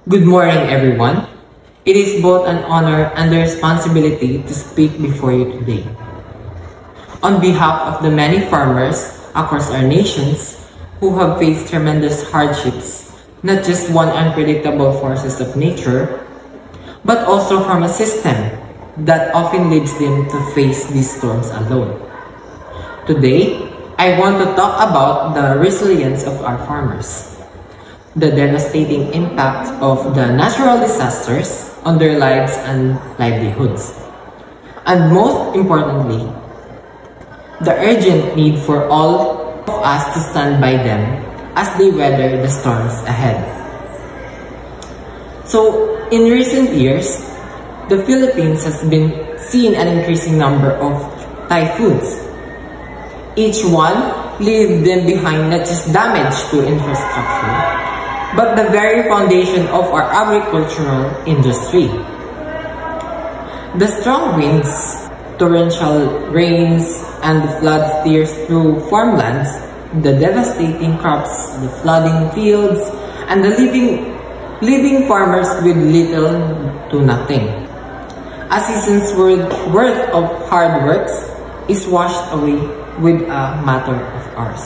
Good morning, everyone. It is both an honor and a responsibility to speak before you today. On behalf of the many farmers across our nations who have faced tremendous hardships, not just one unpredictable forces of nature, but also from a system that often leads them to face these storms alone. Today, I want to talk about the resilience of our farmers, the devastating impact of the natural disasters on their lives and livelihoods, and most importantly, the urgent need for all of us to stand by them as they weather the storms ahead. So, in recent years, the Philippines has been seeing an increasing number of typhoons. Each one leaving them behind not just damage to infrastructure, but the very foundation of our agricultural industry. The strong winds, torrential rains, and the floods tears through farmlands, the devastating crops, the flooding fields, and the leaving farmers with little to nothing. A season's worth of hard works is washed away with a matter of hours.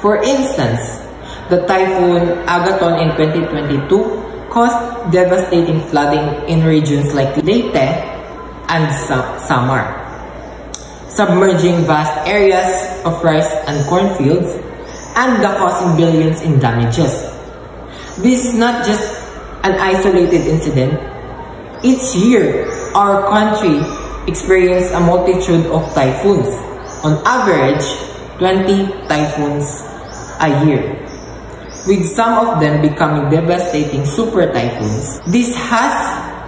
For instance, the Typhoon Agaton in 2022 caused devastating flooding in regions like Leyte and Samar, submerging vast areas of rice and cornfields and causing billions in damages. This is not just an isolated incident. Each year, our country experiences a multitude of typhoons, on average 20 typhoons a year, with some of them becoming devastating super typhoons. This has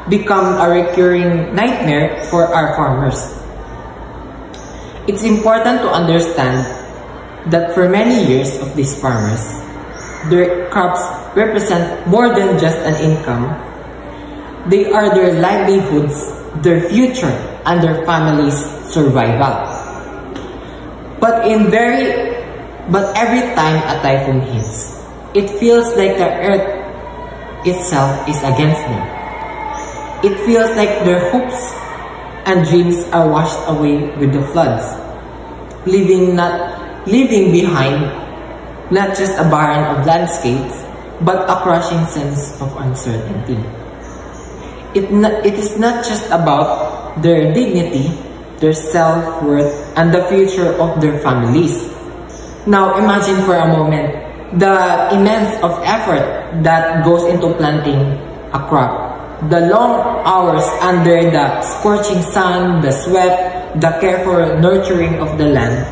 become a recurring nightmare for our farmers. It's important to understand that for many years of these farmers, their crops represent more than just an income. They are their livelihoods, their future, and their family's survival. But every time a typhoon hits, it feels like the earth itself is against them. It feels like their hopes and dreams are washed away with the floods, leaving behind not just a barren of landscapes, but a crushing sense of uncertainty. It is not just about their dignity, their self-worth, and the future of their families. Now imagine for a moment the immense of effort that goes into planting a crop, the long hours under the scorching sun, the sweat, the careful nurturing of the land.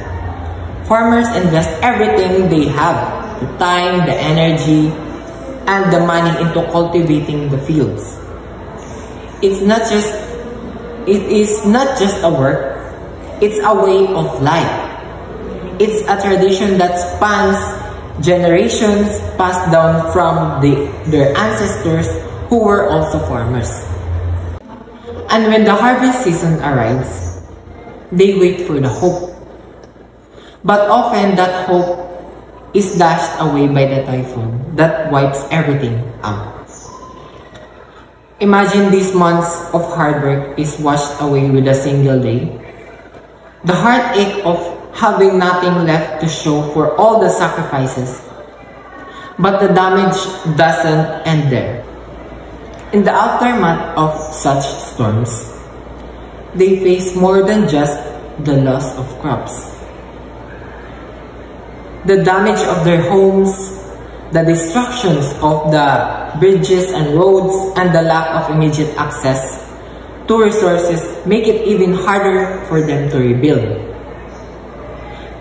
Farmers invest everything they have, the time, the energy, and the money into cultivating the fields. It is not just a work, it's a way of life. It's a tradition that spans generations, passed down from their ancestors who were also farmers. And when the harvest season arrives, they wait for the hope. But often that hope is dashed away by the typhoon that wipes everything out. Imagine these months of hard work is washed away with a single day. The heartache of having nothing left to show for all the sacrifices. But the damage doesn't end there. In the aftermath of such storms, they face more than just the loss of crops. The damage of their homes, the destructions of the bridges and roads, and the lack of immediate access to resources make it even harder for them to rebuild.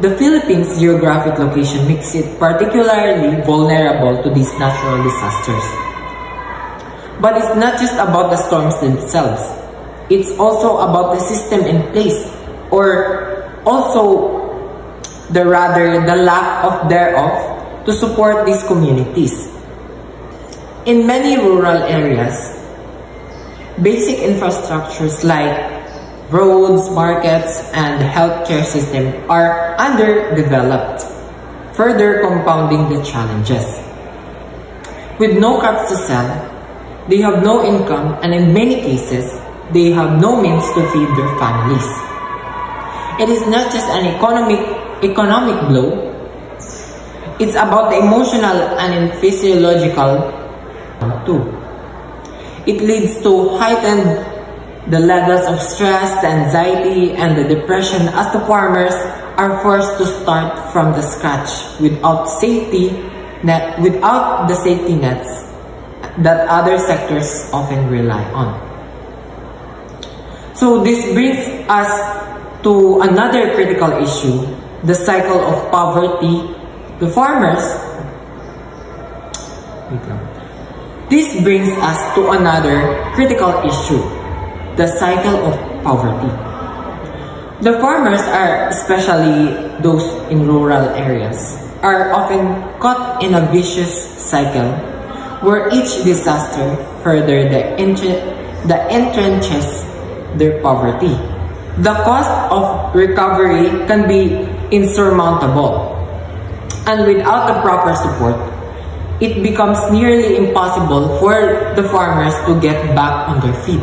The Philippines' geographic location makes it particularly vulnerable to these natural disasters. But it's not just about the storms themselves. It's also about the system in place, or also the lack of thereof to support these communities. In many rural areas, basic infrastructures like roads, markets, and healthcare system are underdeveloped, further compounding the challenges. With no crops to sell, They have no income, and in many cases, they have no means to feed their families. It is not just an economic blow, it's about the emotional and physiological too. It leads to heightened the levels of stress, the anxiety, and the depression as the farmers are forced to start from the scratch without the safety nets that other sectors often rely on. So this brings us to another critical issue, the cycle of poverty. The farmers, this brings us to another critical issue, the cycle of poverty. The farmers are, especially those in rural areas, are often caught in a vicious cycle where each disaster further entrenches their poverty. The cost of recovery can be insurmountable, and without the proper support, it becomes nearly impossible for the farmers to get back on their feet.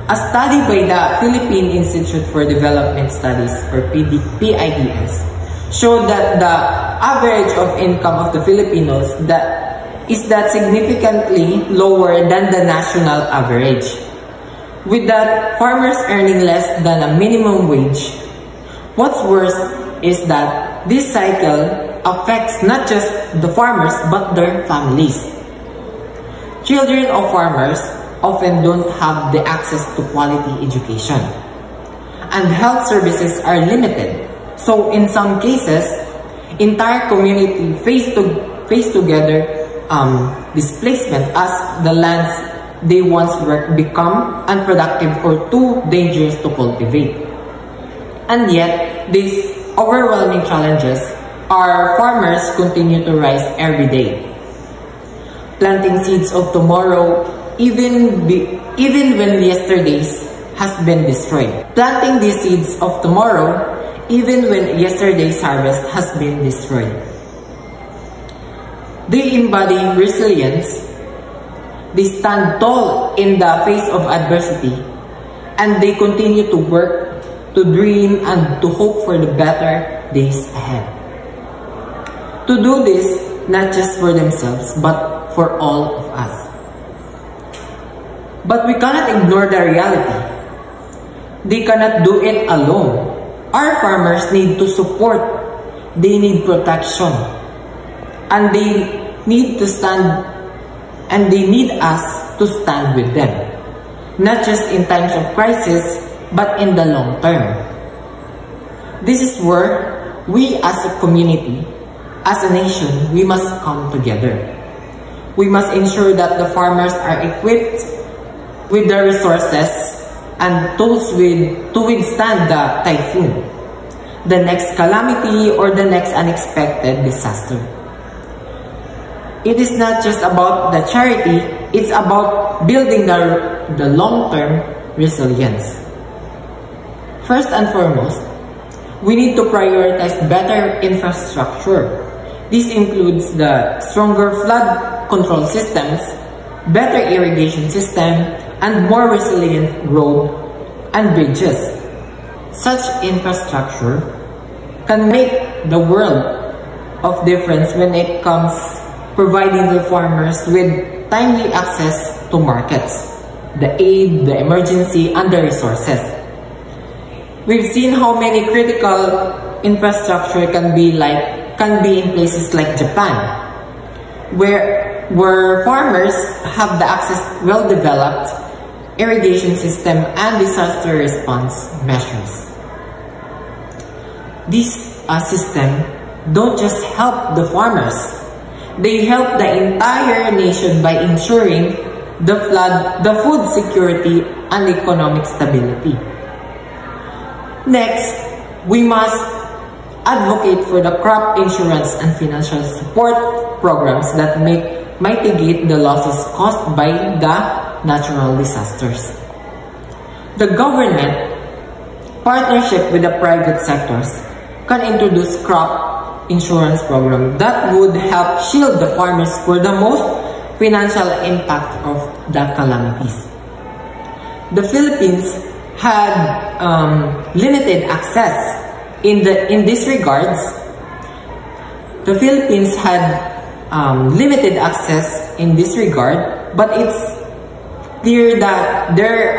A study by the Philippine Institute for Development Studies, or PIDS, showed that the average of income of the Filipinos is significantly lower than the national average. With that, farmers earning less than a minimum wage. What's worse is that this cycle affects not just the farmers but their families. Children of farmers often don't have the access to quality education, and health services are limited. So in some cases, entire community face together displacement as the lands they once worked become unproductive or too dangerous to cultivate. And yet, these overwhelming challenges, our farmers continue to rise every day, planting seeds of tomorrow even when yesterday's has been destroyed. Planting these seeds of tomorrow even when yesterday's harvest has been destroyed. They embody resilience. They stand tall in the face of adversity, and they continue to work, to dream, and to hope for the better days ahead. To do this, not just for themselves, but for all of us. But we cannot ignore the reality. They cannot do it alone. Our farmers need to support, they need protection, and they need us to stand with them, not just in times of crisis, but in the long term. This is where we as a community, as a nation, we must come together. We must ensure that the farmers are equipped with the resources and tools to withstand the typhoon, the next calamity, or the next unexpected disaster. It is not just about the charity, it's about building the long-term resilience. First and foremost, we need to prioritize better infrastructure. This includes the stronger flood control systems, better irrigation system, and more resilient road and bridges. Such infrastructure can make the world of difference when it comes providing the farmers with timely access to markets, the aid, the emergency, and the resources. We've seen how many critical infrastructure can be in places like Japan, where farmers have the access well-developed irrigation system and disaster response measures. These systems don't just help the farmers, they help the entire nation by ensuring the food security and economic stability. Next, we must advocate for the crop insurance and financial support programs that mitigate the losses caused by the natural disasters. The government, partnership with the private sectors, can introduce crop insurance program that would help shield the farmers financial impact of the calamities. The Philippines had limited access in these regards. The Philippines had limited access in this regard, but it's clear that there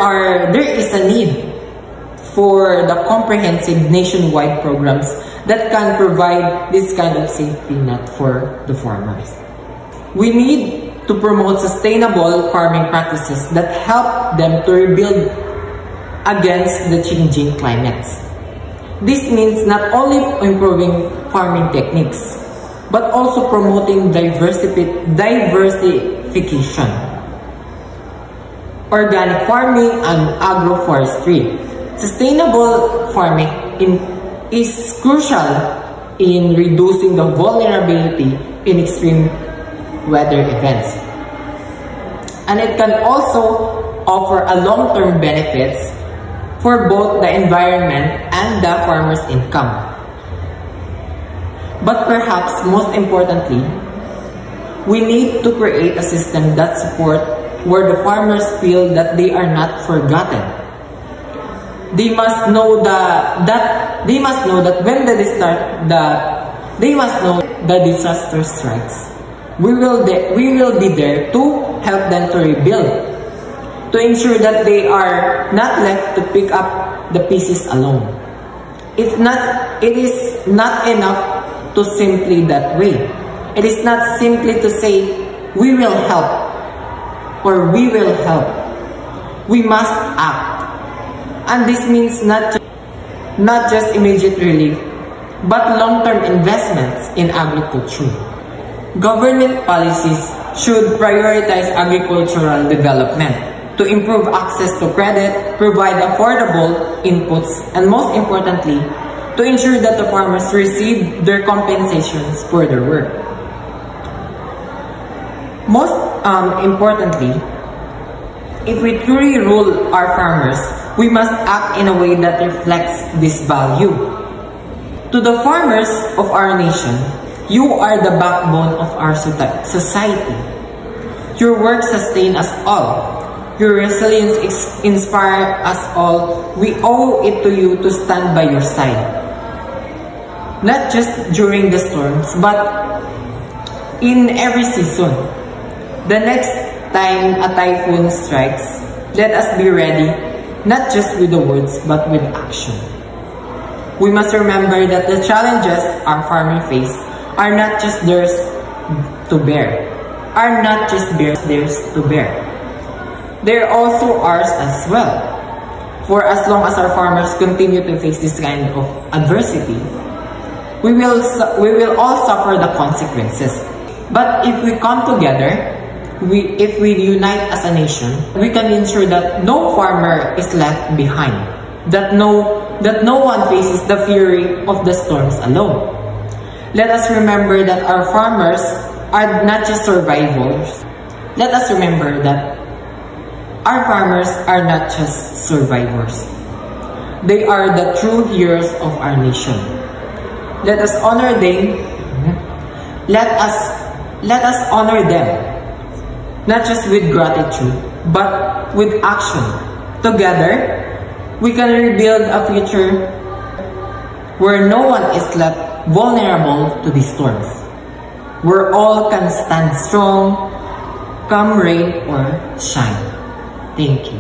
is a need for the comprehensive nationwide programs that can provide this kind of safety net for the farmers. We need to promote sustainable farming practices that help them to rebuild against the changing climates. This means not only improving farming techniques, but also promoting diversification, organic farming, and agroforestry. Sustainable farming is crucial in reducing the vulnerability in extreme weather events. And it can also offer a long-term benefits for both the environment and the farmer's income. But perhaps most importantly, we need to create a system that supports where the farmers feel that they are not forgotten. They must know that when the disaster strikes, we will be there to help them to rebuild, to ensure that they are not left to pick up the pieces alone. It is not enough to simply that way. It is not simply to say we will help or we will help. We must act. And this means not just immediate relief, but long-term investments in agriculture. Government policies should prioritize agricultural development to improve access to credit, provide affordable inputs, and most importantly, to ensure that the farmers receive their compensations for their work. Most importantly, if we truly rule our farmers, we must act in a way that reflects this value. To the farmers of our nation, you are the backbone of our society. Your work sustains us all. Your resilience inspires us all. We owe it to you to stand by your side. Not just during the storms, but in every season. The next time a typhoon strikes, let us be ready, not just with the words, but with action. We must remember that the challenges our farmers face are not just theirs to bear, They're also ours as well. For as long as our farmers continue to face this kind of adversity, we will all suffer the consequences. But if we come together, if we unite as a nation, we can ensure that no farmer is left behind, that no one faces the fury of the storms alone. Let us remember that our farmers are not just survivors. Let us remember that our farmers are not just survivors. They are the true heroes of our nation. Let us honor them. Let us honor them, not just with gratitude, but with action. Together, we can rebuild a future where no one is left vulnerable to these storms, where all can stand strong, come rain or shine. Thank you.